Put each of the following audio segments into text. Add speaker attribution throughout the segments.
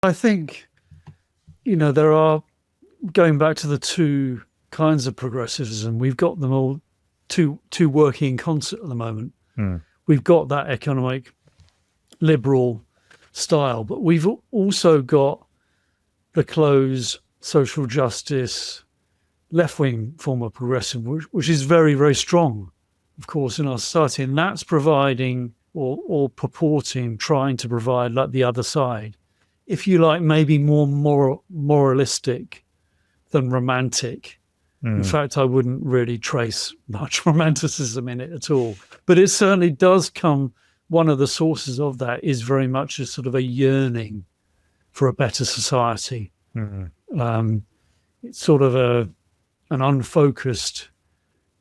Speaker 1: I think, there are, going back to the two kinds of progressivism, we've got them all two working in concert at the moment.
Speaker 2: Mm.
Speaker 1: We've got that economic liberal style, but we've also got the close social justice left-wing form of progressive, which is very, very strong, of course, in our society. And that's providing or purporting, trying to provide, like the other side, if you like, maybe more moralistic than romantic. In fact, I wouldn't really trace much romanticism in it at all. But it certainly does come, one of the sources of that is very much a sort of a yearning for a better society. It's sort of an unfocused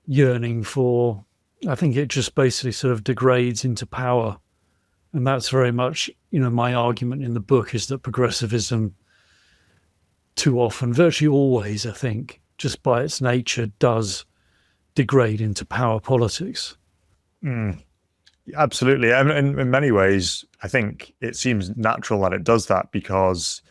Speaker 1: yearning for, I think it just basically sort of degrades into power. And that's very much, my argument in the book is that progressivism too often, virtually always, I think, just by its nature, does degrade into power politics.
Speaker 2: Absolutely. And in many ways, I think it seems natural that it does that, because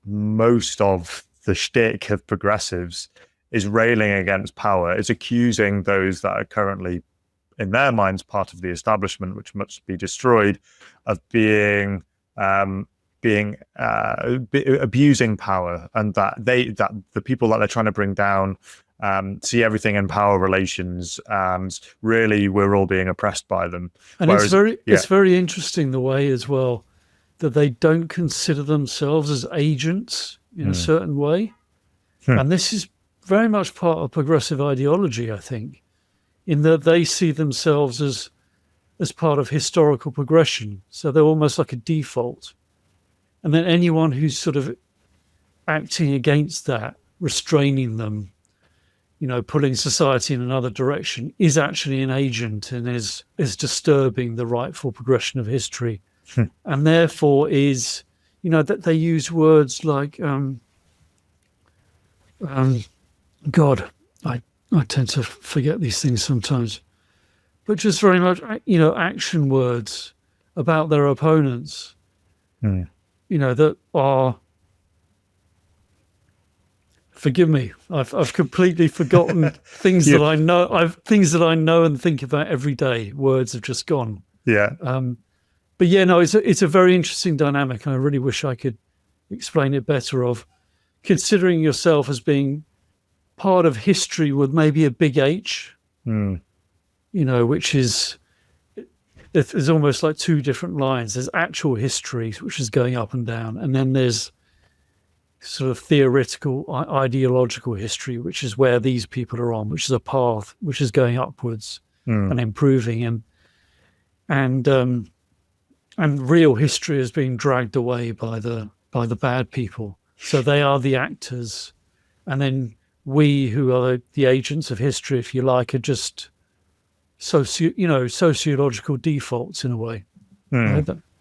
Speaker 2: most of the shtick of progressives is railing against power. It's accusing those that are currently, in their minds, part of the establishment, which must be destroyed, of being abusing power, and that the people that they're trying to bring down see everything in power relations, and really we're all being oppressed by them.
Speaker 1: And whereas, it's very interesting the way as well that they don't consider themselves as agents in a certain way. And this is very much part of progressive ideology, I think, in that they see themselves as part of historical progression. So they're almost like a default. And then anyone who's sort of acting against that, restraining them, pulling society in another direction, is actually an agent and is disturbing the rightful progression of history. And therefore is, that they use words like, God, I tend to forget these things sometimes, but just very much, action words about their opponents, that are, forgive me, I've completely forgotten things that I know. Things that I know and think about every day. Words have just gone.
Speaker 2: Yeah.
Speaker 1: But yeah, no, it's a very interesting dynamic, and I really wish I could explain it better. Of considering yourself as being part of history with maybe a big H, which is, there's almost like two different lines. There's actual history, which is going up and down, and then there's sort of theoretical, ideological history, which is where these people are on, which is a path which is going upwards and improving, and real history is being dragged away by the bad people. So they are the actors, and then we, who are the agents of history, if you like, are just sociological defaults in a way.